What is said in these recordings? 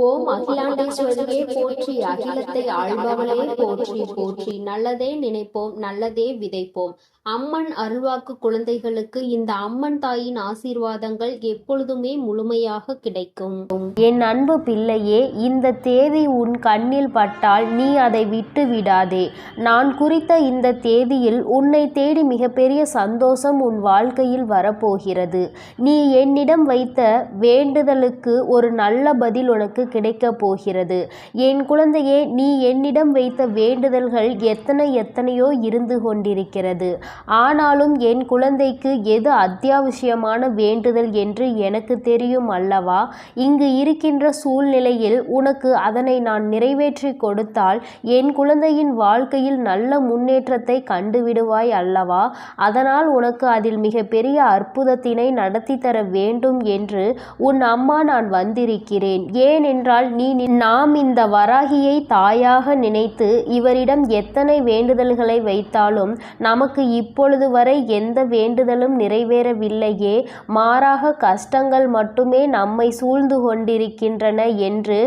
ஓம் அகிலாண்டேஸ்வரியே போற்றி, அகிலத்தை ஆள்பவளே போற்றி போற்றி. நல்லதே நினைப்போம், நல்லதே விதைப்போம். அம்மன் அருள்வாக்கு குழந்தைகளுக்கு இந்த அம்மன் தாயின் ஆசீர்வாதங்கள் எப்பொழுதுமே முழுமையாக கிடைக்கும். என் அன்பு பிள்ளையே, இந்த தேதி உன் கண்ணில் பட்டால் நீ அதை விட்டு விடாதே. நான் குறித்த இந்த தேதியில் உன்னை தேடி மிகப்பெரிய சந்தோஷம் உன் வாழ்க்கையில் வரப்போகிறது. நீ என்னிடம் வைத்த வேண்டுதலுக்கு ஒரு நல்ல பதில் உனக்கு கிடைக்கப் போகிறது. என் குழந்தையே, நீ என்னிடம் வைத்த வேண்டுதல்கள் எத்தனையோ இருந்து கொண்டிருக்கிறது. ஆனாலும் என் குழந்தைக்கு எது அத்தியாவசியமான வேண்டுதல் என்று எனக்கு தெரியும் அல்லவா? இங்கு இருக்கின்ற சூழ்நிலையில் உனக்கு அதனை நான் நிறைவேற்றி கொடுத்தால் என் குழந்தையின் வாழ்க்கையில் நல்ல முன்னேற்றத்தை கண்டுவிடுவாய் அல்லவா? அதனால் உனக்கு அதில் மிகப்பெரிய அற்புதத்தினை நடத்தி தர வேண்டும் என்று உன் அம்மா நான் வந்திருக்கிறேன். ஏனென்றால் நாம் இந்த வராகியை தாயாக நினைத்து இவரிடம் எத்தனை வேண்டுதல்களை வைத்தாலும் நமக்கு இப்பொழுது வரை எந்த வேண்டுதலும் நிறைவேறவில்லையே, மாறாக கஷ்டங்கள் மட்டுமே நம்மை சூழ்ந்து கொண்டிருக்கின்றன என்று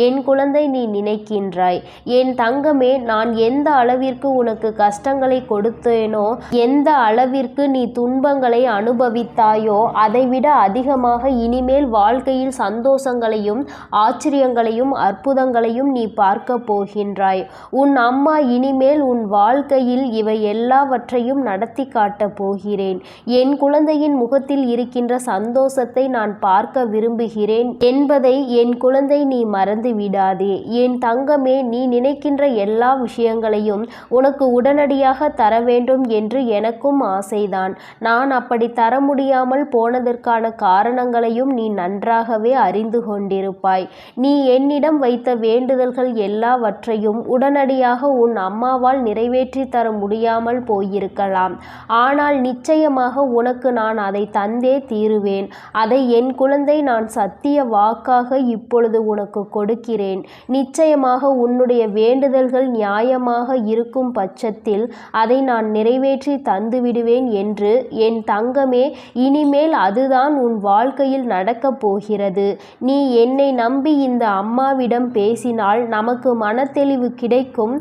என் குழந்தை நீ நினைக்கின்றாய். என் தங்கமே, நான் எந்த அளவிற்கு உனக்கு கஷ்டங்களை கொடுத்தேனோ, எந்த அளவிற்கு நீ துன்பங்களை அனுபவித்தாயோ, அதைவிட அதிகமாக இனிமேல் வாழ்க்கையில் சந்தோஷங்களையும் ஆச்சரியங்களையும் அற்புதங்களையும் நீ பார்க்க போகின்றாய். உன் அம்மா இனிமேல் உன் வாழ்க்கையில் இவை எல்லாவற்றையும் நடத்தி காட்டப் போகிறேன். என் குழந்தையின் முகத்தில் இருக்கின்ற சந்தோஷத்தை நான் பார்க்க விரும்புகிறேன் என்பதை என் குழந்தை நீ மறந்து விடாதே. என் தங்கமே, நீ நினைக்கின்ற எல்லா விஷயங்களையும் உனக்கு உடனடியாக தர வேண்டும் என்று எனக்கும் ஆசைதான். நான் அப்படி தர முடியாமல் போனதற்கான காரணங்களையும் நீ நன்றாகவே அறிந்து கொண்டிருப்பாய். நீ என்னிடம் வைத்த வேண்டுதல்கள் எல்லாவற்றையும் உடனடியாக உன் அம்மாவால் நிறைவேற்றி தர முடியாமல் போயிருக்கலாம். ஆனால் நிச்சயமாக உனக்கு நான் அதை தந்தே தீருவேன். அதை என் குழந்தை நான் சத்திய வாக்காக இப்பொழுது உனக்கு கொடுக்கிறேன். நிச்சயமாக உன்னுடைய வேண்டுதல்கள் நியாயமாக இருக்கும் பட்சத்தில் அதை நான் நிறைவேற்றி தந்துவிடுவேன் என்று என் தங்கமே, இனிமேல் அதுதான் உன் வாழ்க்கையில் நடக்கப் போகிறது. நீ என்னை நம்பி இந்த அம்மாவிடம் பேசினால் நமக்கு மனத்தெளிவு கிடைக்கும்.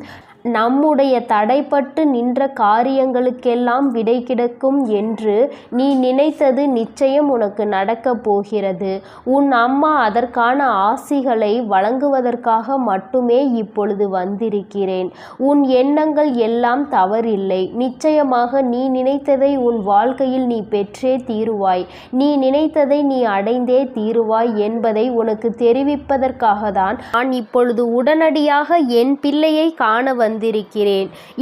நம்முடைய தடைப்பட்டு நின்ற காரியங்களுக்கெல்லாம் விடை கிடைக்கும் என்று நீ நினைத்தது நிச்சயம் உனக்கு நடக்கப் போகிறது. உன் அம்மா அதற்கான ஆசிகளை வழங்குவதற்காக மட்டுமே இப்பொழுது வந்திருக்கிறேன். உன் எண்ணங்கள் எல்லாம் தவறில்லை. நிச்சயமாக நீ நினைத்ததை உன் வாழ்க்கையில் நீ பெற்றே தீருவாய். நீ நினைத்ததை நீ அடைந்தே தீருவாய் என்பதை உனக்கு தெரிவிப்பதற்காக தான் நான் இப்பொழுது உடனடியாக என் பிள்ளையை காண வந்திருக்கிறேன்.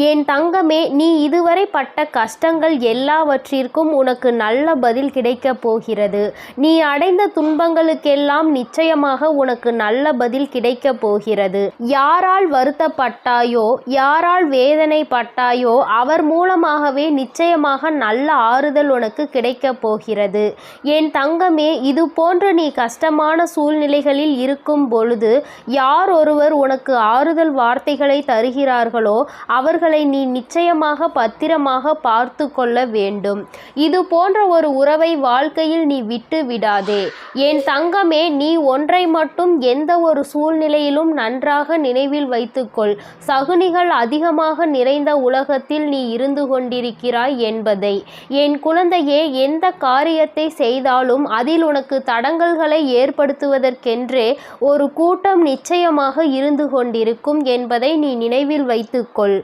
என் தங்கமே, நீ இதுவரை பட்ட கஷ்டங்கள் எல்லாவற்றிற்கும் உனக்கு நல்ல பதில் கிடைக்கப் போகிறது. நீ அடைந்த துன்பங்களுக்கெல்லாம் நிச்சயமாக உனக்கு நல்ல பதில் கிடைக்கப் போகிறது. யாரால் வருத்தப்பட்டாயோ, யாரால் வேதனைப்பட்டாயோ, அவர் மூலமாகவே நிச்சயமாக நல்ல ஆறுதல் உனக்கு கிடைக்கப் போகிறது. என் தங்கமே, இது போன்று நீ கஷ்டமான சூழ்நிலைகளில் இருக்கும் பொழுது யார் ஒருவர் உனக்கு ஆறுதல் வார்த்தைகளை தருகிறார்களோ அவர்களை நீ நிச்சயமாக பத்திரமாக பார்த்து கொள்ள வேண்டும். இது போன்ற ஒரு உறவை வாழ்க்கையில் நீ விட்டு விடாதே. என் தங்கமே, நீ ஒன்றை மட்டும் எந்த ஒரு சூழ்நிலையிலும் நன்றாக நினைவில் வைத்துக்கொள். சகுனிகள் அதிகமாக நிறைந்த உலகத்தில் நீ இருந்து கொண்டிருக்கிறாய் என்பதை. என் குழந்தையே, எந்த காரியத்தை செய்தாலும் அதில் உனக்கு தடங்கல்களை ஏற்படுத்துவதற்கென்றே ஒரு கூட்டம் நிச்சயமாக இருந்து கொண்டிருக்கும் என்பதை நீ நினைவில் வைத்துக்கொள்.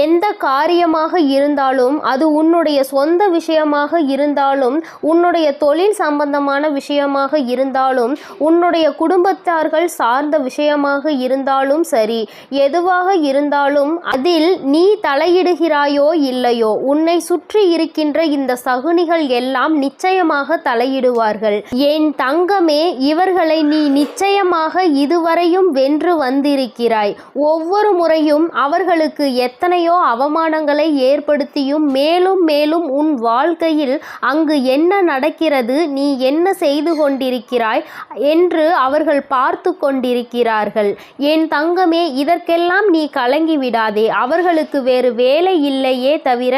எந்த காரியமாக இருந்தாலும், அது உன்னுடைய சொந்த விஷயமாக இருந்தாலும், உன்னுடைய தொழில் சம்பந்தமான விஷயமாக இருந்தாலும், உன்னுடைய குடும்பத்தார்கள் சார்ந்த விஷயமாக இருந்தாலும் சரி, எதுவாக இருந்தாலும் அதில் நீ தலையிடுகிறாயோ இல்லையோ, உன்னை சுற்றி இருக்கின்ற இந்த சகுனிகள் எல்லாம் நிச்சயமாக தலையிடுவார்கள். என் தங்கமே, இவர்களை நீ நிச்சயமாக இதுவரையும் வென்று வந்திருக்கிறாய். ஒவ்வொரு முறையும் அவர்களுக்கு எத்தனை எத்தனையோ அவமானங்களை ஏற்படுத்தியும் மேலும் மேலும் உன் வாழ்க்கையில் அங்கு என்ன நடக்கிறது, நீ என்ன செய்து கொண்டிருக்கிறாய் என்று அவர்கள் பார்த்து கொண்டிருக்கிறார்கள். என் தங்கமே, இதற்கெல்லாம் நீ கலங்கி விடாதே. அவர்களுக்கு வேறு வேலை இல்லையே தவிர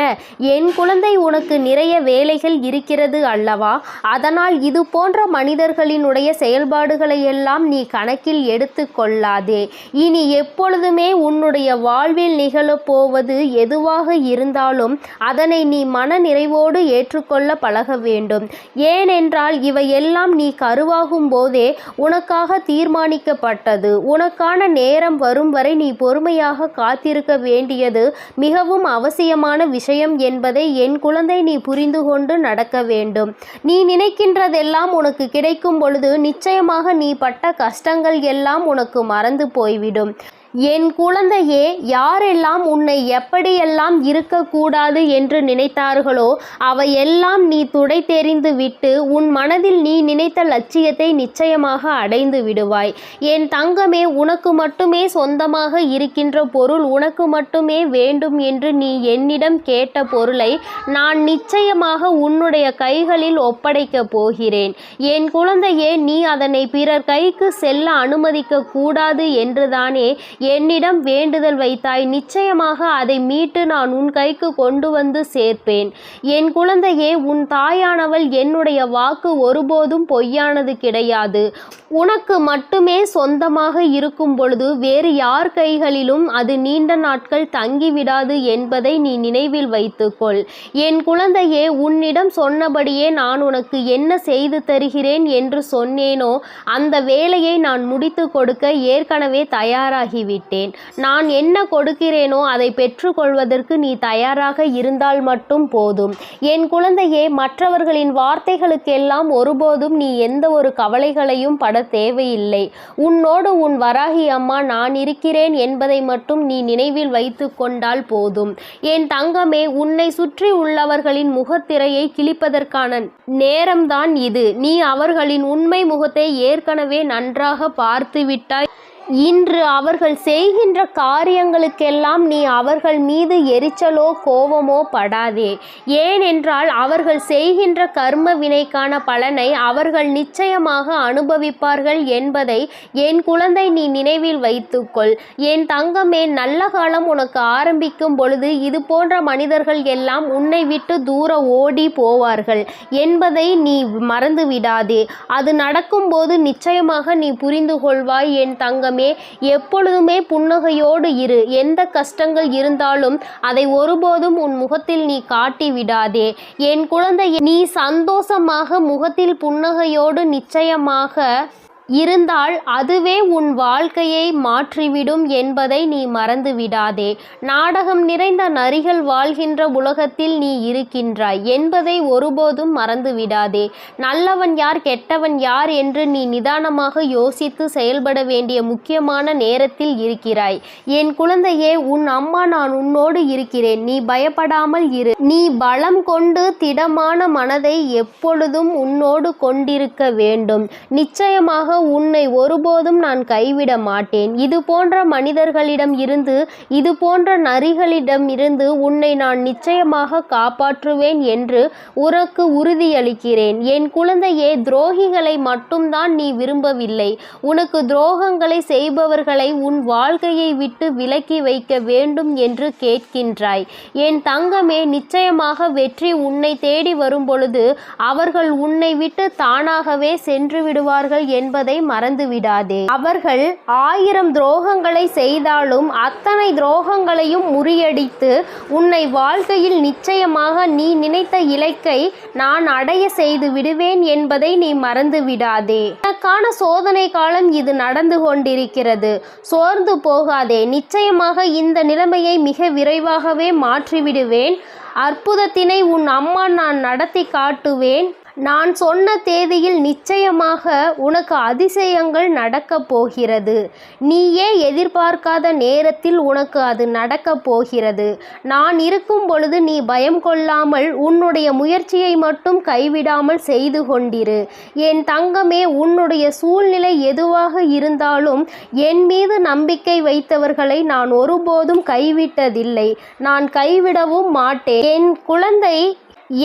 என் குழந்தை உனக்கு நிறைய வேலைகள் இருக்கிறது அல்லவா? அதனால் இது போன்ற மனிதர்களினுடைய செயல்பாடுகளை எல்லாம் நீ கணக்கில் எடுத்து கொள்ளாதே. இனி எப்பொழுதுமே உன்னுடைய வாழ்வில் நிகழப்போவது எதுவாக இருந்தாலும் அதனை நீ மன நிறைவோடு ஏற்றுக்கொள்ள பழக வேண்டும். ஏனென்றால் இவையெல்லாம் நீ கருவாகும் போதே உனக்காக தீர்மானிக்கப்பட்டது. உனக்கான நேரம் வரும் வரை நீ பொறுமையாக காத்திருக்க வேண்டியது மிகவும் அவசியமான விஷயம் என்பதை என் குழந்தை நீ புரிந்து கொண்டு நடக்க வேண்டும். நீ நினைக்கின்றதெல்லாம் உனக்கு கிடைக்கும் பொழுது நிச்சயமாக நீ பட்ட கஷ்டங்கள் எல்லாம் உனக்கு மறந்து போய்விடும். என் குழந்தையே, யாரெல்லாம் உன்னை எப்படியெல்லாம் இருக்கக்கூடாது என்று நினைத்தார்களோ அவையெல்லாம் நீ துடை தெரிந்து விட்டு உன் மனதில் நீ நினைத்த லட்சியத்தை நிச்சயமாக அடைந்து விடுவாய். என் தங்கமே, உனக்கு மட்டுமே சொந்தமாக இருக்கின்ற பொருள், உனக்கு மட்டுமே வேண்டும் என்று நீ என்னிடம் கேட்ட பொருளை நான் நிச்சயமாக உன்னுடைய கைகளில் ஒப்படைக்கப் போகிறேன். என் குழந்தையே, நீ அதனை பிறர் கைக்கு செல்ல அனுமதிக்க கூடாது என்றுதானே என்னிடம் வேண்டுதல் வைத்தாய். நிச்சயமாக அதை மீட்டு நான் உன் கைக்கு கொண்டு வந்து சேர்ப்பேன். என் குழந்தையே, உன் தாயானவள் என்னுடைய வாக்கு ஒருபோதும் பொய்யானது கிடையாது. உனக்கு மட்டுமே சொந்தமாக இருக்கும் பொழுது வேறு யார் கைகளிலும் அது நீண்ட நாட்கள் தங்கிவிடாது என்பதை நீ நினைவில் வைத்துக்கொள். என் குழந்தையே, உன்னிடம் சொன்னபடியே நான் உனக்கு என்ன செய்து தருகிறேன் என்று சொன்னேனோ அந்த வேலையை நான் முடித்து கொடுக்க ஏற்கனவே தயாராகிவிட்டேன். நான் என்ன கொடுக்கிறேனோ அதை பெற்றுக்கொள்வதற்கு நீ தயாராக இருந்தால் மட்டும் போதும். என் குழந்தையே, மற்றவர்களின் வார்த்தைகளுக்கெல்லாம் ஒருபோதும் நீ எந்த ஒரு கவலைகளையும் பட தேவையில்லை. உன்னோடு உன் வராகி அம்மா நான் இருக்கிறேன் என்பதை மட்டும் நீ நினைவில் வைத்து கொண்டால் போதும். என் தங்கமே, உன்னை சுற்றி உள்ளவர்களின் முகத்திரையை கிழிப்பதற்கான நேரம்தான் இது. நீ அவர்களின் உண்மை முகத்தை ஏற்கனவே நன்றாக பார்த்துவிட்டாய். இன்று அவர்கள் செய்கின்ற காரியங்களுக்கெல்லாம் நீ அவர்கள் மீது எரிச்சலோ கோபமோ படாதே. ஏனென்றால் அவர்கள் செய்கின்ற கர்ம வினைக்கான பலனை அவர்கள் நிச்சயமாக அனுபவிப்பார்கள் என்பதை என் குழந்தை நீ நினைவில் வைத்துக்கொள். என் தங்கமே, நல்ல காலம் உனக்கு ஆரம்பிக்கும் பொழுது இது போன்ற மனிதர்கள் எல்லாம் உன்னை விட்டு தூர ஓடி போவார்கள் என்பதை நீ மறந்து விடாதே. அது நடக்கும்போது நிச்சயமாக நீ புரிந்து கொள்வாய். என் தங்கமே, எப்பொழுதுமே புன்னகையோடு இரு. எந்த கஷ்டங்கள் இருந்தாலும் அதை ஒருபோதும் உன் முகத்தில் நீ காட்டி விடாதே. என் குழந்தை, நீ சந்தோஷமாக முகத்தில் புன்னகையோடு நிச்சயமாக இருந்தால் அதுவே உன் வாழ்க்கையை மாற்றிவிடும் என்பதை நீ மறந்து விடாதே. நாடகம் நிறைந்த நரிகள் வாழ்கின்ற உலகத்தில் நீ இருக்கின்றாய் என்பதை ஒருபோதும் மறந்து விடாதே. நல்லவன் யார், கெட்டவன் யார் என்று நீ நிதானமாக யோசித்து செயல்பட வேண்டிய முக்கியமான நேரத்தில் இருக்கிறாய். என் குழந்தையே, உன் அம்மா நான் உன்னோடு இருக்கிறேன். நீ பயப்படாமல் இரு. நீ பலம் கொண்டு திடமான மனதை எப்பொழுதும் உன்னோடு கொண்டிருக்க வேண்டும். நிச்சயமாக உன்னை ஒருபோதும் நான் கைவிட மாட்டேன். இது போன்ற மனிதர்களிடம் இருந்து, இது போன்ற நரிகளிடம் இருந்து உன்னை நான் நிச்சயமாக காப்பாற்றுவேன் என்று உனக்கு உறுதியளிக்கிறேன். என் குழந்தையே, துரோகிகளை மட்டும்தான் நீ விரும்பவில்லை. உனக்கு துரோகங்களை செய்பவர்களை உன் வாழ்க்கையை விட்டு விலக்கி வைக்க வேண்டும் என்று கேட்கின்றாய். என் தங்கமே, நிச்சயமாக வெற்றி உன்னை தேடி வரும் பொழுது அவர்கள் உன்னை விட்டு தானாகவே சென்று விடுவார்கள் என்பதை மறந்து விடாதே. அவர்கள் 1000 துரோகங்களை செய்தாலும் அத்தனை துரோகங்களையும் முறியடித்து உன்னை வாழ்க்கையில் நிச்சயமாக நீ நினைத்த இலக்கை நான் அடைய செய்து விடுவேன் என்பதை நீ மறந்து விடாதே. உனக்கான சோதனை காலம் இது நடந்து கொண்டிருக்கிறது. சோர்ந்து போகாதே. நிச்சயமாக இந்த நிலைமையை மிக விரைவாகவே மாற்றிவிடுவேன். அற்புதத்தினை உன் அம்மா நான் நடத்தி காட்டுவேன். நான் சொன்ன தேதியில் நிச்சயமாக உனக்கு அதிசயங்கள் நடக்கப் போகிறது. நீயே எதிர்பார்க்காத நேரத்தில் உனக்கு அது நடக்கப் போகிறது. நான் இருக்கும் பொழுது நீ பயம் கொள்ளாமல் உன்னுடைய முயற்சியை மட்டும் கைவிடாமல் செய்து கொண்டிரு. என் தங்கமே, உன்னுடைய சூழ்நிலை எதுவாக இருந்தாலும் என் மீது நம்பிக்கை வைத்தவர்களை நான் ஒருபோதும் கைவிட்டதில்லை. நான் கைவிடவும் மாட்டேன். என் குழந்தை,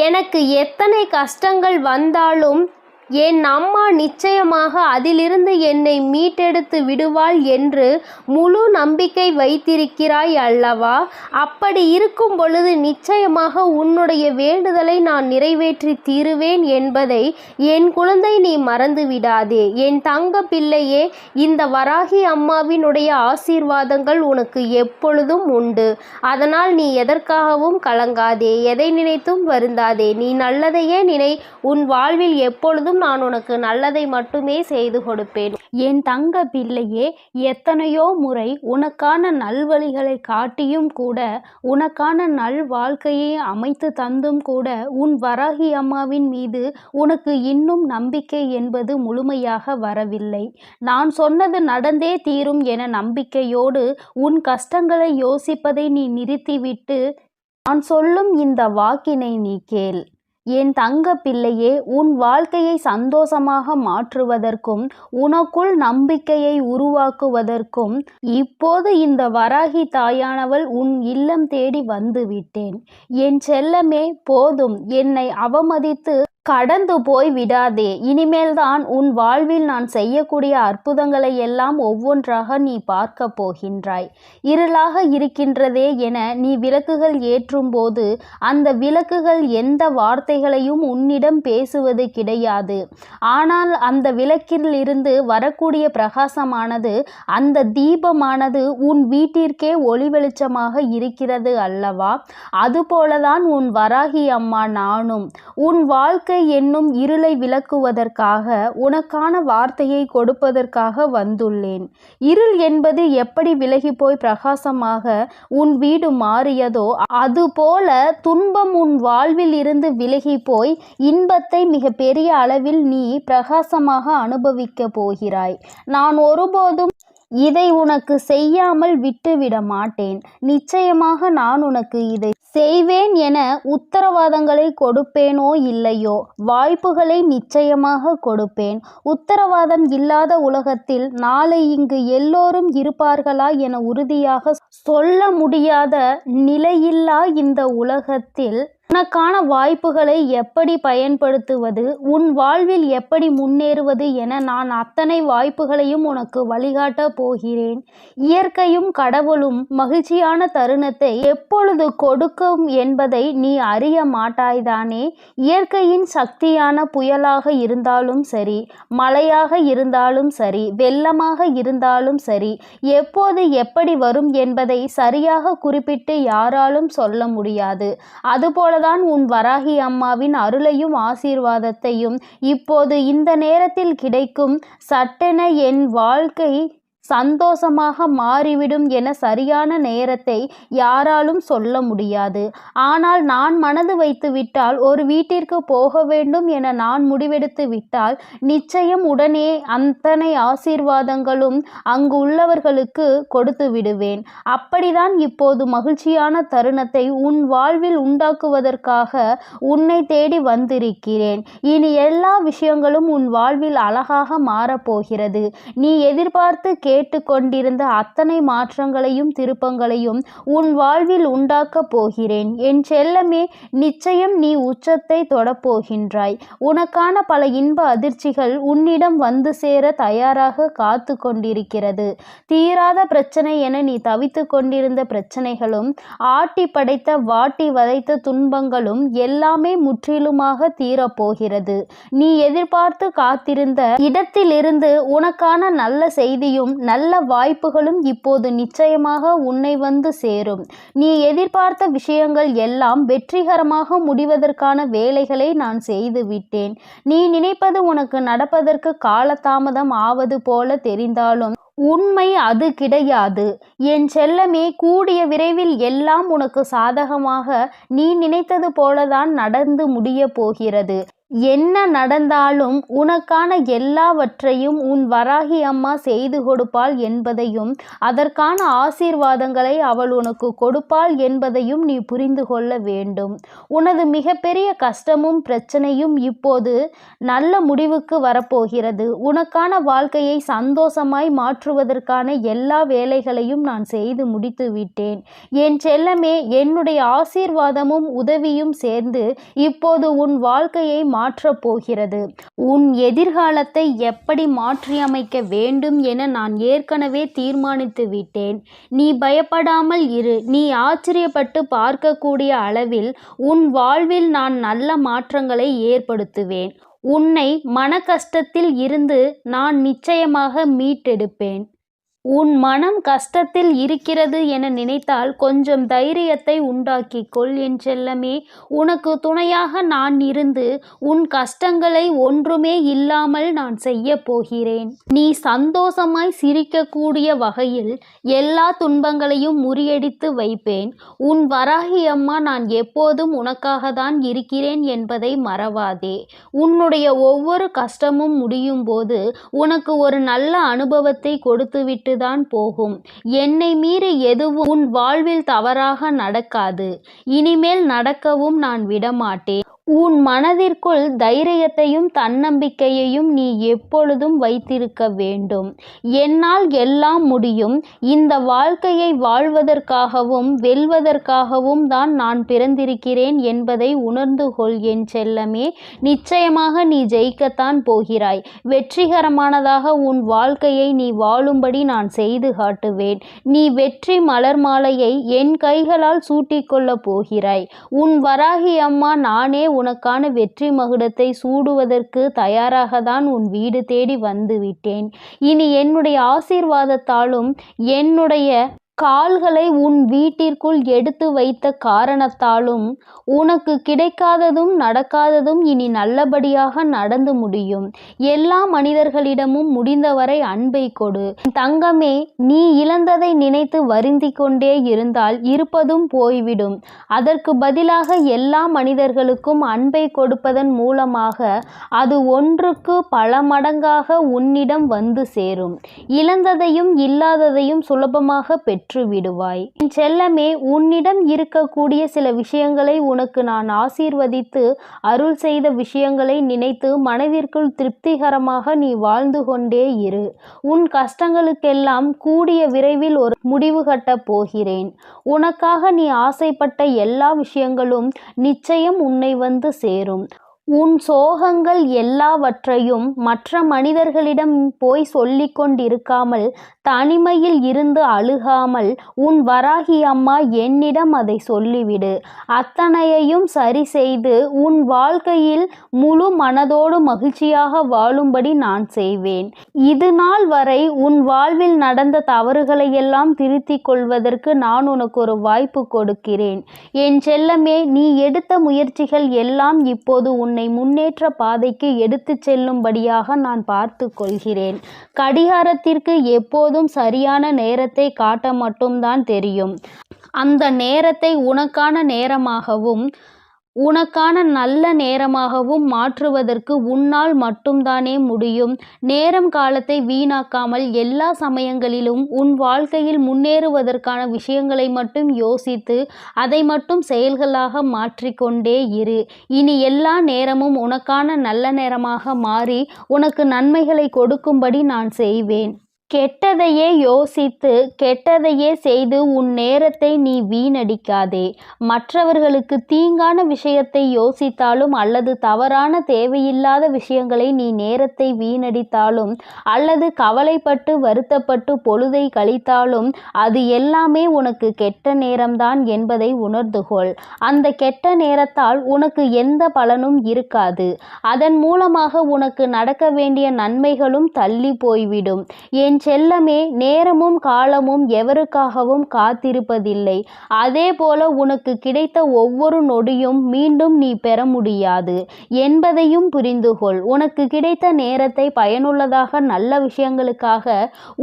எனக்கு எத்தனை கஷ்டங்கள் வந்தாலும் என் அம்மா நிச்சயமாக அதிலிருந்து என்னை மீட்டெடுத்து விடுவாள் என்று முழு நம்பிக்கை வைத்திருக்கிறாய் அல்லவா? அப்படி இருக்கும் பொழுது நிச்சயமாக உன்னுடைய வேண்டுதலை நான் நிறைவேற்றி தீருவேன் என்பதை என் குழந்தை நீ மறந்து விடாதே. என் தங்க பிள்ளையே, இந்த வராகி அம்மாவினுடைய ஆசீர்வாதங்கள் உனக்கு எப்பொழுதும் உண்டு. அதனால் நீ எதற்காகவும் கலங்காதே, எதை நினைத்தும் வருந்தாதே. நீ நல்லதையே நினை. உன் வாழ்வில் எப்பொழுதும் நான் உனக்கு நல்லதை மட்டுமே செய்து கொடுப்பேன். என் தங்க பிள்ளையே, எத்தனையோ முறை உனக்கான நல்வழிகளை காட்டியும் கூட, உனக்கான நல் வாழ்க்கையை அமைத்து தந்தும் கூட, உன் வராகி அம்மாவின் மீது உனக்கு இன்னும் நம்பிக்கை என்பது முழுமையாக வரவில்லை. நான் சொன்னது நடந்தே தீரும் என நம்பிக்கையோடு உன் கஷ்டங்களை யோசிப்பதை நீ நிறுத்திவிட்டு நான் சொல்லும் இந்த வாக்கினை நீ கேள். என் தங்க பிள்ளையே, உன் வாழ்க்கையை சந்தோஷமாக மாற்றுவதற்கும் உனக்குள் நம்பிக்கையை உருவாக்குவதற்கும் இப்போது இந்த வராகி தாயானவள் உன் இல்லம் தேடி வந்து விட்டேன். என் செல்லமே, போதும், என்னை அவமதித்து கடந்து போய் விடாதே. இனிமேல்தான் உன் வாழ்வில் நான் செய்யக்கூடிய அற்புதங்களை எல்லாம் ஒவ்வொன்றாக நீ பார்க்க போகின்றாய். இருளாக இருக்கின்றதே என நீ விளக்குகள் ஏற்றும் போது அந்த விளக்குகள் எந்த வார்த்தைகளையும் உன்னிடம் பேசுவது கிடையாது. ஆனால் அந்த விளக்கிலிருந்து வரக்கூடிய பிரகாசமானது, அந்த தீபமானது உன் வீட்டிற்கே ஒளி வெளிச்சமாக இருக்கிறது அல்லவா? அதுபோலதான் உன் வராகி அம்மா நானும் உன் வாழ்க்கை என்னும் இருளை விளக்குவதற்காக, உனக்கான வார்த்தையை கொடுப்பதற்காக வந்துள்ளேன். இருள் என்பது எப்படி விலகி போய் பிரகாசமாக உன் வீடு மாறியதோ, அதுபோல துன்பம் உன் வாழ்வில் இருந்து விலகி போய் இன்பத்தை மிக பெரிய அளவில் நீ பிரகாசமாக அனுபவிக்க போகிறாய். நான் ஒருபோதும் இதை உனக்கு செய்யாமல் விட்டுவிட மாட்டேன். நிச்சயமாக நான் உனக்கு இதை செய்வேன் என உத்தரவாதங்களை கொடுப்பேனோ இல்லையோ, வாய்ப்புகளை நிச்சயமாக கொடுப்பேன். உத்தரவாதம் இல்லாத உலகத்தில் நாளை இங்கு எல்லோரும் இருப்பார்களா என உறுதியாக சொல்ல முடியாத நிலையில்லா இந்த உலகத்தில் உனக்கான வாய்ப்புகளை எப்படி பயன்படுத்துவது, உன் வாழ்வில் எப்படி முன்னேறுவது என நான் அத்தனை வாய்ப்புகளையும் உனக்கு வழிகாட்ட போகிறேன். இயற்கையும் கடவுளும் மகிழ்ச்சியான தருணத்தை எப்பொழுது கொடுக்கும் என்பதை நீ அறிய மாட்டாய்தானே? இயற்கையின் சக்தியான புயலாக இருந்தாலும் சரி, மழையாக இருந்தாலும் சரி, வெள்ளமாக இருந்தாலும் சரி, எப்போது எப்படி வரும் என்பதை சரியாக குறிப்பிட்டு யாராலும் சொல்ல முடியாது. அதுபோல உன் வராகி அம்மாவின் அருளையும் ஆசீர்வாதத்தையும் இப்போது இந்த நேரத்தில் கிடைக்கும். சட்டென என் வாழ்க்கை சந்தோஷமாக மாறிவிடும் என சரியான நேரத்தை யாராலும் சொல்ல முடியாது. ஆனால் நான் மனது வைத்து விட்டால், ஒரு வீட்டிற்கு போக வேண்டும் என நான் முடிவெடுத்து விட்டால், நிச்சயம் உடனே அத்தனை ஆசீர்வாதங்களும் அங்கு உள்ளவர்களுக்கு கொடுத்து விடுவேன். அப்படிதான் இப்போது மகிழ்ச்சியான தருணத்தை உன் வாழ்வில் உண்டாக்குவதற்காக உன்னை தேடி வந்திருக்கிறேன். இனி எல்லா விஷயங்களும் உன் வாழ்வில் அழகாக மாறப்போகிறது. நீ எதிர்பார்த்து கேட்டுக்கொண்டிருந்த அத்தனை மாற்றங்களையும் திருப்பங்களையும் உன் வாழ்வில் உண்டாக்கப் போகிறேன். என் செல்லமே, நிச்சயம் நீ உச்சத்தை தொடப்போகின்றாய். உனக்கான பல இன்ப அதிர்ச்சிகள் உன்னிடம் வந்து சேர தயாராக காத்து கொண்டிருக்கிறது. தீராத பிரச்சனை என நீ தவித்து கொண்டிருந்த பிரச்சனைகளும், ஆட்டி படைத்த வாட்டி வதைத்த துன்பங்களும் எல்லாமே முற்றிலுமாக தீரப்போகிறது. நீ எதிர்பார்த்து காத்திருந்த இடத்திலிருந்து உனக்கான நல்ல செய்தியும் நல்ல வாய்ப்புகளும் இப்போது நிச்சயமாக உன்னை வந்து சேரும். நீ எதிர்பார்த்த விஷயங்கள் எல்லாம் வெற்றிகரமாக முடிவதற்கான வேலைகளை நான் செய்து விட்டேன். நீ நினைப்பது உனக்கு நடப்பதற்கு காலதாமதம் ஆவது போல தெரிந்தாலும் உண்மை அது கிடையாது. என் செல்லமே, கூடிய விரைவில் எல்லாம் உனக்கு சாதகமாக நீ நினைத்தது போலதான் நடந்து முடிய போகிறது. என்ன நடந்தாலும் உனக்கான எல்லாவற்றையும் உன் வராகி அம்மா செய்து கொடுப்பாள் என்பதையும் அதற்கான ஆசீர்வாதங்களை அவள் உனக்கு கொடுப்பாள் என்பதையும் நீ புரிந்து கொள்ள வேண்டும். உனது மிகப்பெரிய கஷ்டமும் பிரச்சனையும் இப்போது நல்ல முடிவுக்கு வரப்போகிறது. உனக்கான வாழ்க்கையை சந்தோஷமாய் மாற்றுவதற்கான எல்லா வேலைகளையும் நான் செய்து முடித்து விட்டேன். என் செல்லமே, என்னுடைய ஆசீர்வாதமும் உதவியும் சேர்ந்து இப்போது உன் வாழ்க்கையை மாற்றப் போகிறது. உன் எதிர்காலத்தை எப்படி மாற்றியமைக்க வேண்டும் என நான் ஏற்கனவே தீர்மானித்து விட்டேன். நீ பயப்படாமல் இரு. நீ ஆச்சரியப்பட்டு பார்க்கக்கூடிய அளவில் உன் வாழ்வில் நான் நல்ல மாற்றங்களை ஏற்படுத்துவேன். உன்னை மன கஷ்டத்தில் இருந்து நான் நிச்சயமாக மீட்டெடுப்பேன். உன் மனம் கஷ்டத்தில் இருக்கிறது என நினைத்தால் கொஞ்சம் தைரியத்தை உண்டாக்கிக்கொள் என் செல்லமே. உனக்கு துணையாக நான் இருந்து உன் கஷ்டங்களை ஒன்றுமே இல்லாமல் நான் செய்ய போகிறேன். நீ சந்தோஷமாய் சிரிக்கக்கூடிய வகையில் எல்லா துன்பங்களையும் முறியடித்து வைப்பேன். உன் வராகி அம்மா நான் எப்போதும் உனக்காக தான் இருக்கிறேன் என்பதை மறவாதே. உன்னுடைய ஒவ்வொரு கஷ்டமும் முடியும் போது உனக்கு ஒரு நல்ல அனுபவத்தை கொடுத்துவிட்டு தான் போகும். என்னை மீறி எதுவும் உன் வாழ்வில் தவறாக நடக்காது. இனிமேல் நடக்கவும் நான் விடமாட்டேன். உன் மனதிற்குள் தைரியத்தையும் தன்னம்பிக்கையையும் நீ எப்பொழுதும் வைத்திருக்க வேண்டும். என்னால் எல்லாம் முடியும். இந்த வாழ்க்கையை வாழ்வதற்காகவும் வெல்வதற்காகவும் தான் நான் பிறந்திருக்கிறேன் என்பதை உணர்ந்து கொள் என் செல்லமே. நிச்சயமாக நீ ஜெயிக்கத்தான் போகிறாய். வெற்றிகரமானதாக உன் வாழ்க்கையை நீ வாழும்படி நான் செய்து காட்டுவேன். நீ வெற்றி மலர் மாலையை என் கைகளால் சூட்டிக்கொள்ளப் போகிறாய். உன் வராகி அம்மா நானே உனக்கான வெற்றி மகுடத்தை சூடுவதற்கு தயாராக தான் உன் வீடு தேடி வந்து விட்டேன். இனி என்னுடைய ஆசீர்வாதத்தாலும் என்னுடைய கால்களை உன் வீட்டிற்குள் எடுத்து வைத்த காரணத்தாலும் உனக்கு கிடைக்காததும் நடக்காததும் இனி நல்லபடியாக நடந்து முடியும். எல்லா மனிதர்களிடமும் முடிந்தவரை அன்பை கொடு. தங்கமே, நீ இழந்ததை நினைத்து வருந்தி கொண்டே இருந்தால் இருப்பதும் போய்விடும். அதற்கு பதிலாக எல்லா மனிதர்களுக்கும் அன்பை கொடுப்பதன் மூலமாக அது ஒன்றுக்கு பல மடங்காக உன்னிடம் வந்து சேரும். இழந்ததையும் இல்லாததையும் சுலபமாக பெற்று விடுவாய். என் செல்லமே, உன்னிடம் இருக்கக்கூடிய சில விஷயங்களை உனக்கு நான் ஆசீர்வதித்து அருள் செய்த விஷயங்களை நினைத்து மனதிற்குள் திருப்திகரமாக நீ வாழ்ந்து கொண்டே இரு. உன் கஷ்டங்களுக்கெல்லாம் கூடிய விரைவில் ஒரு முடிவு கட்டப் போகிறேன். உனக்காக நீ ஆசைப்பட்ட எல்லா விஷயங்களும் நிச்சயம் உன்னை வந்து சேரும். உன் சோகங்கள் எல்லாவற்றையும் மற்ற மனிதர்களிடம் போய் சொல்லிக் கொண்டிருக்காமல் தனிமையில் இருந்து அழுகாமல் உன் வராகி அம்மா என்னிடம் அதை சொல்லிவிடு. அத்தனையையும் சரி செய்து உன் வாழ்க்கையில் முழு மனதோடு மகிழ்ச்சியாக வாழும்படி நான் செய்வேன். இது நாள் வரை உன் வாழ்வில் நடந்த தவறுகளையெல்லாம் திருத்திக் கொள்வதற்கு நான் உனக்கு ஒரு வாய்ப்பு கொடுக்கிறேன். என் செல்லமே, நீ எடுத்த முயற்சிகள் எல்லாம் இப்போது உன்னை முன்னேற்ற பாதைக்கு எடுத்துச் செல்லும்படியாக நான் பார்த்து கொள்கிறேன். கடிகாரத்திற்கு எப்போதும் சரியான நேரத்தை காட்ட மட்டும்தான் தெரியும். அந்த நேரத்தை உனக்கான நேரமாகவும் உனக்கான நல்ல நேரமாகவும் மாற்றுவதற்கு உன்னால் மட்டும்தானே முடியும். நேரம் காலத்தை வீணாக்காமல் எல்லா சமயங்களிலும் உன் வாழ்க்கையில் முன்னேறுவதற்கான விஷயங்களை மட்டும் யோசித்து அதை மட்டும் செயல்களாக மாற்றிக்கொண்டே இரு. இனி எல்லா நேரமும் உனக்கான நல்ல நேரமாக மாறி உனக்கு நன்மைகளை கொடுக்கும்படி நான் செய்வேன். கெட்டதையே யோசித்து கெட்டதையே செய்து உன் நேரத்தை நீ வீணடிக்காதே. மற்றவர்களுக்கு தீங்கான விஷயத்தை யோசித்தாலும் அல்லது தவறான தேவையில்லாத விஷயங்களை நீ நேரத்தை வீணடித்தாலும் அல்லது கவலைப்பட்டு வருத்தப்பட்டு பொழுதை கழித்தாலும் அது எல்லாமே உனக்கு கெட்ட நேரம்தான் என்பதை உணர்ந்து கொள். அந்த கெட்ட நேரத்தால் உனக்கு எந்த பலனும் இருக்காது. அதன் மூலமாக உனக்கு நடக்க வேண்டிய நன்மைகளும் தள்ளி போய்விடும். என் என் செல்லமே, நேரமும் காலமும் எவருக்காகவும் காத்திருப்பதில்லை. அதே போல உனக்கு கிடைத்த ஒவ்வொரு நொடியும் மீண்டும் நீ பெற முடியாது என்பதையும் புரிந்துகொள். உனக்கு கிடைத்த நேரத்தை பயனுள்ளதாக, நல்ல விஷயங்களுக்காக,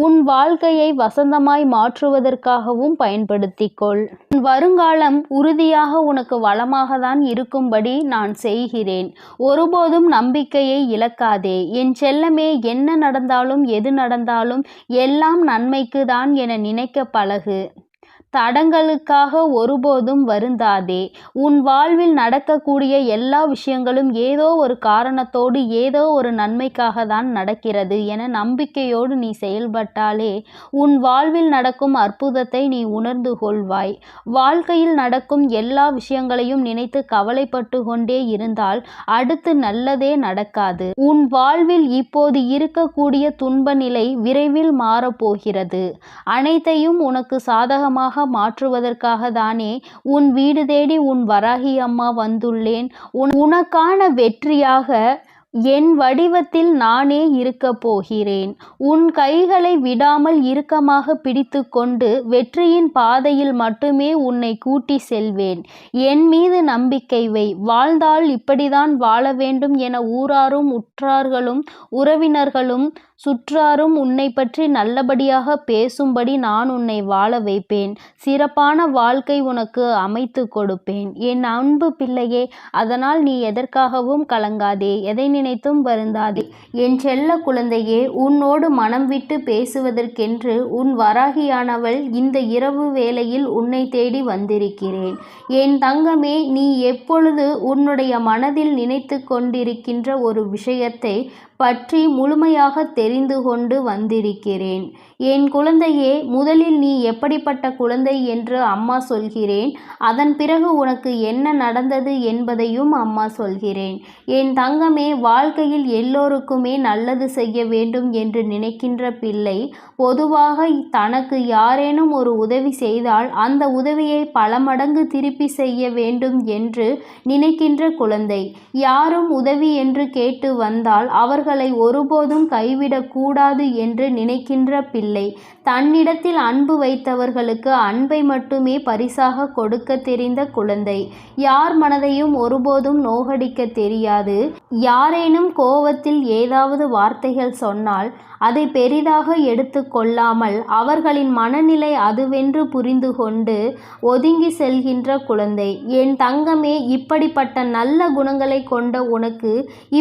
உன் வாழ்க்கையை வசந்தமாய் மாற்றுவதற்காகவும் பயன்படுத்திக்கொள். உன் வருங்காலம் உறுதியாக உனக்கு வளமாக தான் இருக்கும்படி நான் செய்கிறேன். ஒருபோதும் நம்பிக்கையை இழக்காதே என் செல்லமே. என்ன நடந்தாலும் எது நடந்தாலும் எல்லாம் நன்மைக்கு தான் என நினைக்க பழகு. தடங்களுக்காக ஒருபோதும் வருந்தாதே. உன் வாழ்வில் நடக்கக்கூடிய எல்லா விஷயங்களும் ஏதோ ஒரு காரணத்தோடு, ஏதோ ஒரு நன்மைக்காக தான் நடக்கிறது என நம்பிக்கையோடு நீ செயல்பட்டாலே உன் வாழ்வில் நடக்கும் அற்புதத்தை நீ உணர்ந்து கொள்வாய். வாழ்க்கையில் நடக்கும் எல்லா விஷயங்களையும் நினைத்து கவலைப்பட்டு கொண்டே இருந்தால் அடுத்து நல்லதே நடக்காது. உன் வாழ்வில் இப்போது இருக்கக்கூடிய துன்ப நிலை விரைவில் மாறப்போகிறது. அனைத்தையும் உனக்கு சாதகமாக மாற்றுவதற்காக தானே உன் வீடு தேடி உன் வராகி அம்மா வந்துள்ளேன். உனக்கான வெற்றியாக என் வடிவத்தில் நானே இருக்கப் போகிறேன். உன் கைகளை விடாமல் இறுக்கமாக பிடித்து கொண்டு வெற்றியின் பாதையில் மட்டுமே உன்னை கூட்டி செல்வேன். என் மீது நம்பிக்கை வை. வாழ்ந்தால் இப்படிதான் வாழ வேண்டும் என ஊராரும் உற்றார்களும் உறவினர்களும் சுற்றாரும் உன்னை பற்றி நல்லபடியாக பேசும்படி நான் உன்னை வாழ வைப்பேன். சிறப்பான வாழ்க்கை உனக்கு அமைத்து கொடுப்பேன் என் அன்பு பிள்ளையே. அதனால் நீ எதற்காகவும் கலங்காதே, எதை நினைத்தும் வருந்தாதே. என் செல்ல குழந்தையே, உன்னோடு மனம் விட்டு பேசுவதற்கென்று உன் வராகியானவள் இந்த இரவு வேளையில் உன்னை தேடி வந்திருக்கிறேன். என் தங்கமே, நீ எப்பொழுது உன்னுடைய மனதில் நினைத்து கொண்டிருக்கின்ற ஒரு விஷயத்தை பற்றி முழுமையாக தெரிந்து கொண்டு வந்திருக்கிறேன். என் குழந்தையே, முதலில் நீ எப்படிப்பட்ட குழந்தை என்று அம்மா சொல்கிறேன். அதன் பிறகு உனக்கு என்ன நடந்தது என்பதையும் அம்மா சொல்கிறேன். என் தங்கமே, வாழ்க்கையில் எல்லோருக்குமே நல்லது செய்ய வேண்டும் என்று நினைக்கின்ற பிள்ளை பொதுவாக தனக்கு யாரேனும் ஒரு உதவி செய்தால் அந்த உதவியை பல மடங்கு திருப்பி செய்ய வேண்டும் என்று நினைக்கின்ற குழந்தை. யாரும் உதவி என்று கேட்டு வந்தால் அவர்களை ஒருபோதும் கைவிடக்கூடாது என்று நினைக்கின்ற பிள்ளை. தன்னிடத்தில் அன்பு வைத்தவர்களுக்கு அன்பை மட்டுமே பரிசாக கொடுக்க தெரிந்த குழந்தை. யார் மனதையும் ஒருபோதும் நோகடிக்க தெரியாது. யாரேனும் கோபத்தில் ஏதாவது வார்த்தைகள் சொன்னால் அதை பெரிதாக எடுத்து கொள்ளாமல் அவர்களின் மனநிலை அதுவென்று புரிந்து கொண்டு ஒதுங்கி செல்கின்ற குழந்தை. என் தங்கமே, இப்படிப்பட்ட நல்ல குணங்களை கொண்ட உனக்கு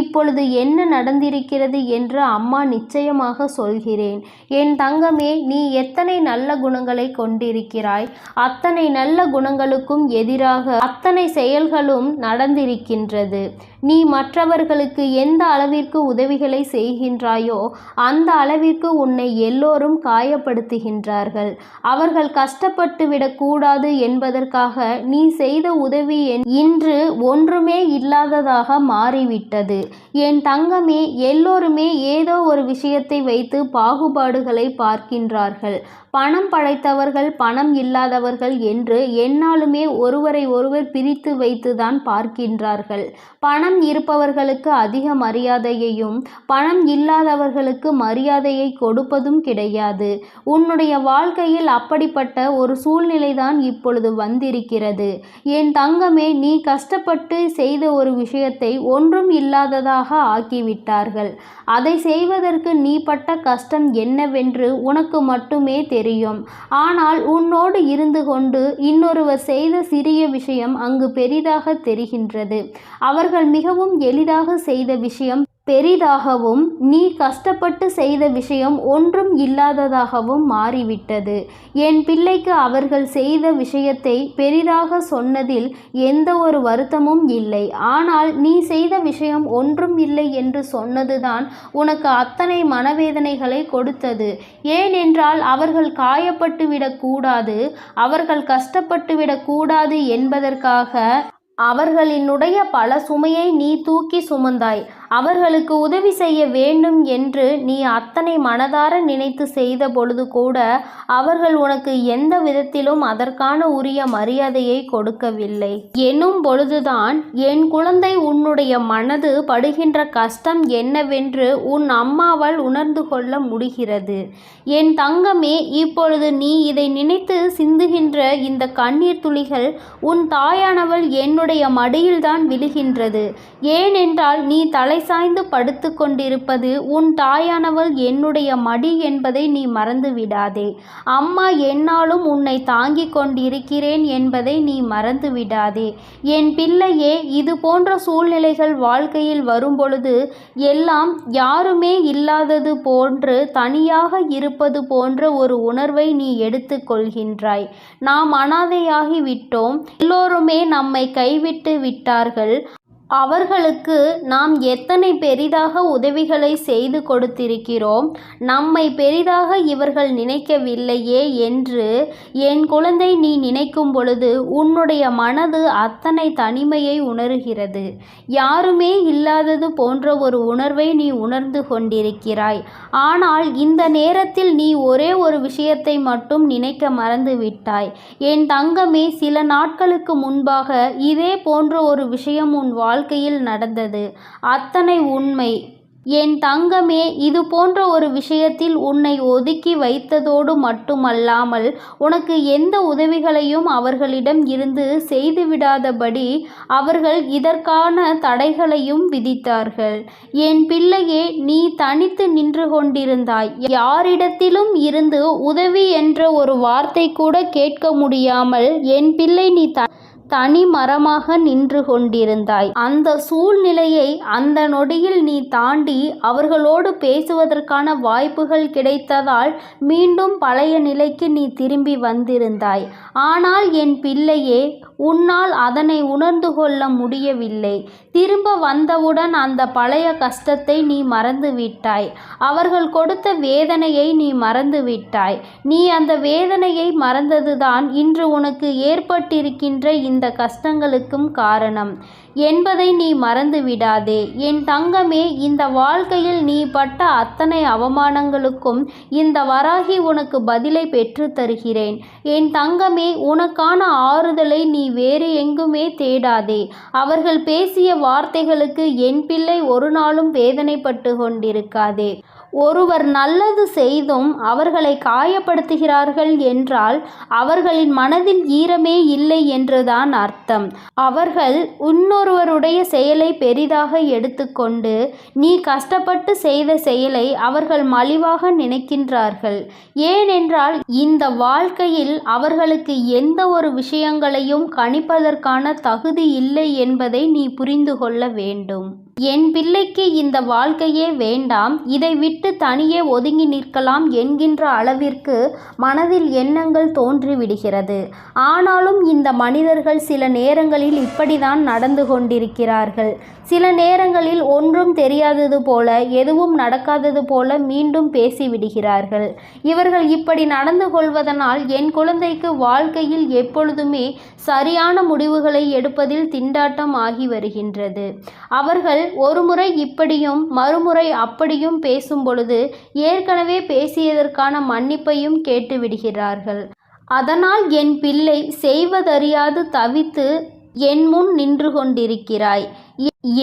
இப்பொழுது என்ன நடந்திருக்கிறது என்று அம்மா நிச்சயமாக சொல்கிறேன். என் தங்கமே, நீ எத்தனை நல்ல குணங்களை கொண்டிருக்கிறாய், அத்தனை நல்ல குணங்களுக்கும் எதிராக அத்தனை செயல்களும் நடந்திருக்கின்றது. நீ மற்றவர்களுக்கு எந்த அளவிற்கு உதவிகளை செய்கின்றாயோ அந்த அளவிற்கு உன்னை எல்லோரும் காயப்படுத்துகின்றார்கள். அவர்கள் கஷ்டப்பட்டு விடக்கூடாது என்பதற்காக நீ செய்த உதவி இன்று ஒன்றுமே இல்லாததாக மாறிவிட்டது. என் தங்கமே, எல்லோருமே ஏதோ ஒரு விஷயத்தை வைத்து பாகுபாடுகளை பார்க்கின்றார்கள். பணம் படைத்தவர்கள், பணம் இல்லாதவர்கள் என்று எந்நாளுமே ஒருவரை ஒருவர் பிரித்து வைத்துதான் பார்க்கின்றார்கள். பணம் இருப்பவர்களுக்கு அதிக மரியாதையையும் பணம் இல்லாதவர்களுக்கு மரியாதையை கொடுப்பதும் கிடையாது. உன்னுடைய வாழ்க்கையில் அப்படிப்பட்ட ஒரு சூழ்நிலைதான் இப்பொழுது வந்திருக்கிறது. என் தங்கமே, நீ கஷ்டப்பட்டு செய்த ஒரு விஷயத்தை ஒன்றும் இல்லாததாக ஆக்கிவிட்டார்கள். அதை செய்வதற்கு நீ பட்ட கஷ்டம் என்னவென்று உனக்கு மட்டுமே தெரியும். ஆனால் உன்னோடு இருந்து கொண்டு இன்னொருவர் செய்த சிறிய விஷயம் அங்கு பெரிதாக தெரிகின்றது. அவர்கள் மிகவும் எளிதாக செய்த விஷயம் பெரிதாகவும், நீ கஷ்டப்பட்டு செய்த விஷயம் ஒன்றும் இல்லாததாகவும் மாறிவிட்டது. என் பிள்ளைக்கு அவர்கள் செய்த விஷயத்தை பெரிதாக சொன்னதில் எந்த ஒரு வருத்தமும் இல்லை. ஆனால் நீ செய்த விஷயம் ஒன்றும் இல்லை என்று சொன்னதுதான் உனக்கு அத்தனை மனவேதனைகளை கொடுத்தது. ஏனென்றால் அவர்கள் காயப்பட்டு விடக்கூடாது, அவர்கள் கஷ்டப்பட்டு விடக்கூடாது என்பதற்காக அவர்களினுடைய பல சுமையை நீ தூக்கி சுமந்தாய். அவர்களுக்கு உதவி செய்ய வேண்டும் என்று நீ அத்தனை மனதார நினைத்து செய்த பொழுது கூட அவர்கள் உனக்கு எந்த விதத்திலும் அதற்கான உரிய மரியாதையை கொடுக்கவில்லை எனும் பொழுதுதான் என் குழந்தை உன்னுடைய மனது படுகின்ற கஷ்டம் என்னவென்று உன் அம்மாவால் உணர்ந்து கொள்ள முடிகிறது. என் தங்கமே, இப்பொழுது நீ இதை நினைத்து சிந்துகின்ற இந்த கண்ணீர் துளிகள் உன் தாயானவள் என்னுடைய மடியில்தான் விழுகின்றது. ஏனென்றால் நீ தலை சாய்ந்து படுத்து கொண்டிருப்பது உன் தாயானவள் என்னுடைய மடி என்பதை நீ மறந்து விடாதே. அம்மா என்னாலும் உன்னை தாங்கிக் கொண்டிருக்கிறேன் என்பதை நீ மறந்து விடாதே. என் பிள்ளையே, இது போன்ற சூழ்நிலைகள் வாழ்க்கையில் வரும்பொழுது எல்லாம் யாருமே இல்லாதது போன்று தனியாக இருப்பது போன்ற ஒரு உணர்வை நீ எடுத்து கொள்கின்றாய். நாம் அனாதையாகி விட்டோம், எல்லோருமே நம்மை கைவிட்டு விட்டார்கள், அவர்களுக்கு நாம் எத்தனை பெரிதாக உதவிகளை செய்து கொடுத்திருக்கிறோம், நம்மை பெரிதாக இவர்கள் நினைக்கவில்லையே என்று என் குழந்தை நீ நினைக்கும் பொழுது உன்னுடைய மனது அத்தனை தனிமையை உணர்கிறது. யாருமே இல்லாதது போன்ற ஒரு உணர்வை நீ உணர்ந்து கொண்டிருக்கிறாய். ஆனால் இந்த நேரத்தில் நீ ஒரே ஒரு விஷயத்தை மட்டும் நினைக்க மறந்து விட்டாய். என் தங்கமே, சில நாட்களுக்கு முன்பாக இதே போன்ற ஒரு விஷயம் உன் வாழ்க்கையில் நடந்தது. அத்தனை உண்மை. என் தங்கமே, இது போன்ற ஒரு விஷயத்தில் உன்னை ஒதுக்கி வைத்ததோடு மட்டுமல்லாமல் உனக்கு எந்த உதவிகளையும் அவர்களிடம் இருந்து செய்துவிடாதபடி அவர்கள் இதற்கான தடைகளையும் விதித்தார்கள். என் பிள்ளையே, நீ தனித்து நின்று கொண்டிருந்தாய். யாரிடத்திலும் இருந்து உதவி என்ற ஒரு வார்த்தை கூட கேட்க முடியாமல் என் பிள்ளை நீ தனி மரமாக நின்று கொண்டிருந்தாய். அந்த சூழ்நிலையை அந்த நொடியில் நீ தாண்டி அவர்களோடு பேசுவதற்கான வாய்ப்புகள் கிடைத்ததால் மீண்டும் பழைய நிலைக்கு நீ திரும்பி வந்திருந்தாய். ஆனால் என் பிள்ளையே, உன்னால் அதனை உணர்ந்து கொள்ள முடியவில்லை. திரும்ப வந்தவுடன் அந்த பழைய கஷ்டத்தை நீ மறந்து விட்டாய். அவர்கள் கொடுத்த வேதனையை நீ மறந்து விட்டாய். நீ அந்த வேதனையை மறந்ததுதான் இன்று உனக்கு ஏற்பட்டிருக்கின்ற இந்த கஷ்டங்களுக்கும் காரணம் என்பதை நீ மறந்து விடாதே. என் தங்கமே, இந்த வாழ்க்கையில் நீ பட்ட அத்தனை அவமானங்களுக்கும் இந்த வராகி உனக்கு பதிலை பெற்று தருகிறேன். என் தங்கமே, உனக்கான ஆறுதலை நீ வேறு எங்குமே தேடாதே. அவர்கள் பேசிய வார்த்தைகளுக்கு என் பிள்ளை ஒரு நாளும் வேதனைப்பட்டு கொண்டிருக்காதே. ஒருவர் நல்லது செய்தும் அவர்களை காயப்படுத்துகிறார்கள் என்றால் அவர்களின் மனதில் ஈரமே இல்லை என்றுதான் அர்த்தம். அவர்கள் இன்னொருவருடைய செயலை பெரிதாக எடுத்துக்கொண்டு நீ கஷ்டப்பட்டு செய்த செயலை அவர்கள் மலிவாக நினைக்கின்றார்கள். ஏனென்றால் இந்த வாழ்க்கையில் அவர்களுக்கு எந்த ஒரு விஷயங்களையும் கணிப்பதற்கான தகுதி இல்லை என்பதை நீ புரிந்து கொள்ள வேண்டும். என் பிள்ளைக்கு இந்த வாழ்க்கையே வேண்டாம், இதை விட்டு தனியே ஒதுங்கி நிற்கலாம் என்கின்ற அளவிற்கு மனதில் எண்ணங்கள் தோன்றிவிடுகிறது. ஆனாலும் இந்த மனிதர்கள் சில நேரங்களில் இப்படிதான் நடந்து கொண்டிருக்கிறார்கள். சில நேரங்களில் ஒன்றும் தெரியாதது போல, எதுவும் நடக்காதது போல மீண்டும் பேசிவிடுகிறார்கள். இவர்கள் இப்படி நடந்து கொள்வதனால் என் குழந்தைக்கு வாழ்க்கையில் எப்பொழுதுமே சரியான முடிவுகளை எடுப்பதில் திண்டாட்டம் ஆகி வருகின்றது. அவர்கள் ஒருமுறை இப்படியும் மறுமுறை அப்படியும் பேசும் பொழுது ஏற்கனவே பேசியதற்கான மன்னிப்பையும் கேட்டுவிடுகிறார்கள். அதனால் என் பிள்ளை செய்வதறியாது தவித்து என் முன் நின்று கொண்டிருக்கிறாய்.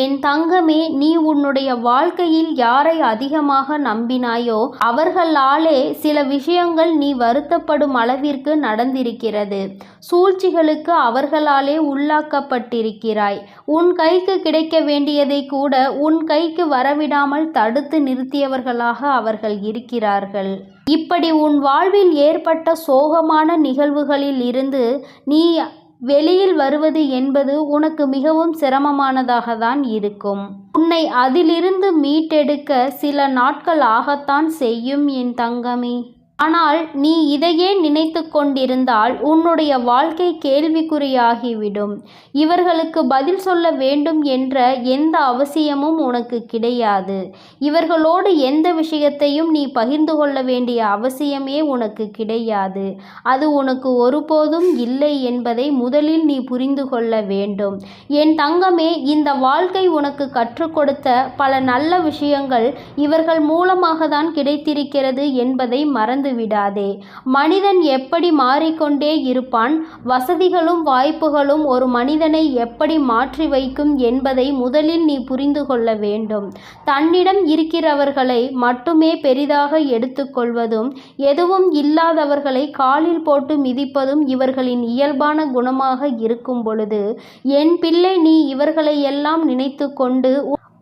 என் தங்கமே, நீ உன்னுடைய வாழ்க்கையில் யாரை அதிகமாக நம்பினாயோ அவர்களாலே சில விஷயங்கள் நீ வருத்தப்படும் அளவிற்கு நடந்திருக்கிறது. சூழ்ச்சிகளுக்கு அவர்களாலே உள்ளாக்கப்பட்டிருக்கிறாய். உன் கைக்கு கிடைக்க வேண்டியதை கூட உன் கைக்கு வரவிடாமல் தடுத்து நிறுத்தியவர்களாக அவர்கள் இருக்கிறார்கள். இப்படி உன் வாழ்வில் ஏற்பட்ட சோகமான நிகழ்வுகளில் இருந்து நீ வெளியில் வருவது என்பது உனக்கு மிகவும் சிரமமானதாக தான் இருக்கும். உன்னை அதிலிருந்து மீட்டெடுக்க சில நாட்கள் ஆகத்தான் செய்யும் என் தங்கமே. ஆனால் நீ இதையே நினைத்து கொண்டிருந்தால் உன்னுடைய வாழ்க்கை கேள்விக்குறியாகிவிடும். இவர்களுக்கு பதில் சொல்ல வேண்டும் என்ற எந்த அவசியமும் உனக்கு கிடையாது. இவர்களோடு எந்த விஷயத்தையும் நீ பகிர்ந்து கொள்ள வேண்டிய அவசியமே உனக்கு கிடையாது. அது உனக்கு ஒருபோதும் இல்லை என்பதை முதலில் நீ புரிந்து கொள்ள வேண்டும். என் தங்கமே, இந்த வாழ்க்கை உனக்கு கற்றுக் கொடுத்த பல நல்ல விஷயங்கள் இவர்கள் மூலமாக தான் கிடைத்திருக்கிறது என்பதை மறந்து விடாதே. மனிதன் எப்படி மாறிக்கொண்டே இருப்பான், வசதிகளும் வாய்ப்புகளும் ஒரு மனிதனை எப்படி மாற்றி வைக்கும் என்பதை முதலில் நீ புரிந்து கொள்ள வேண்டும். தன்னிடம் இருக்கிறவர்களை மட்டுமே பெரிதாக எடுத்துக்கொள்வதும் எதுவும் இல்லாதவர்களை காலில் போட்டு மிதிப்பதும் இவர்களின் இயல்பான குணமாக இருக்கும் பொழுது, என் பிள்ளை, நீ இவர்களை எல்லாம் நினைத்து கொண்டு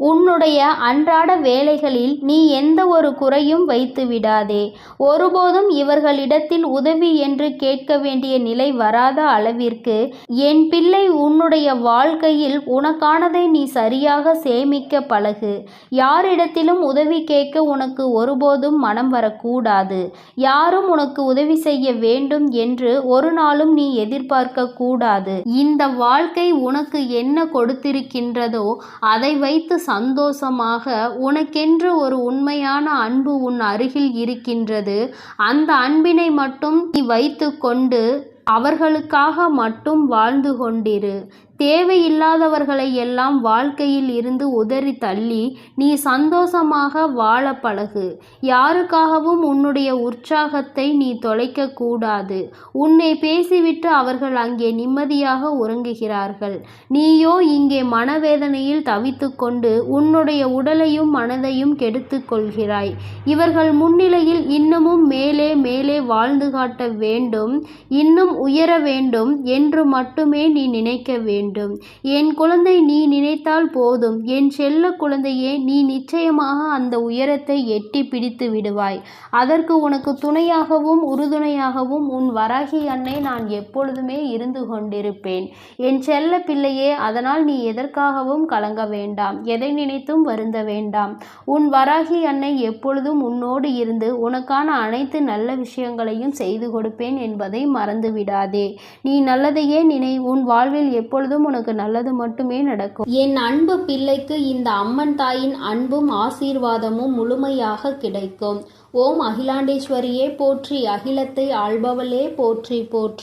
உன்னுடைய அன்றாட வேலைகளில் நீ எந்த ஒரு குறையும் வைத்து விடாதே. ஒருபோதும் இவர்களிடத்தில் உதவி என்று கேட்க வேண்டிய நிலை வராத அளவிற்கு என் பிள்ளை, உன்னுடைய வாழ்க்கையில் உனக்கானதை நீ சரியாக சேமிக்க பழகு. யாரிடத்திலும் உதவி கேட்க உனக்கு ஒருபோதும் மனம் வரக்கூடாது. யாரும் உனக்கு உதவி செய்ய வேண்டும் என்று ஒரு நாளும் நீ எதிர்பார்க்க கூடாது. இந்த வாழ்க்கை உனக்கு என்ன கொடுத்திருக்கின்றதோ அதை வைத்து சந்தோஷமாக, உனக்கென்று ஒரு உண்மையான அன்பு உன் அருகில் இருக்கின்றது. அந்த அன்பினை மட்டும் நீ வைத்து கொண்டு அவர்களுக்காக மட்டும் வாழ்ந்து கொண்டிரு. தேவையில்லாதவர்களை எல்லாம் வாழ்க்கையில் இருந்து உதறி தள்ளி நீ சந்தோஷமாக வாழ பழகு. யாருக்காகவும் உன்னுடைய உற்சாகத்தை நீ தொலைக்க கூடாது. உன்னை பேசிவிட்டு அவர்கள் அங்கே நிம்மதியாக உறங்குகிறார்கள். நீயோ இங்கே மனவேதனையில் தவித்து கொண்டு உன்னுடைய உடலையும் மனதையும் கெடுத்து கொள்கிறாய். இவர்கள் முன்னிலையில் இன்னமும் மேலே மேலே வாழ்ந்து காட்ட வேண்டும், இன்னும் உயர வேண்டும் என்று மட்டுமே நீ நினைக்க வேண்டும். என் குழந்தை, நீ நினைத்தால் போதும். என் செல்ல குழந்தையே, நீ நிச்சயமாக அந்த உயரத்தை எட்டி பிடித்து விடுவாய். அதற்கு உனக்கு துணையாகவும் உறுதுணையாகவும் உன் வராகி அன்னை நான் எப்பொழுதுமே இருந்து கொண்டிருப்பேன். என் செல்ல பிள்ளையே, அதனால் நீ எதற்காகவும் கலங்க வேண்டாம், எதை நினைத்தும் வருந்த வேண்டாம். உன் வராகி அன்னை எப்பொழுதும் உன்னோடு இருந்து உனக்கான அனைத்து நல்ல விஷயங்களையும் செய்து கொடுப்பேன் என்பதை மறந்து விடாதே. நீ நல்லதையே நினை. உன் வாழ்வில் எப்பொழுதும் உனக்கு நல்லது மட்டுமே நடக்கும். என் அன்பு பிள்ளைக்கு இந்த அம்மன் தாயின் அன்பும் ஆசீர்வாதமும் முழுமையாக கிடைக்கும். ஓம் அகிலாண்டேஸ்வரியே போற்றி, அகிலத்தை ஆள்பவளே போற்றி போற்றி.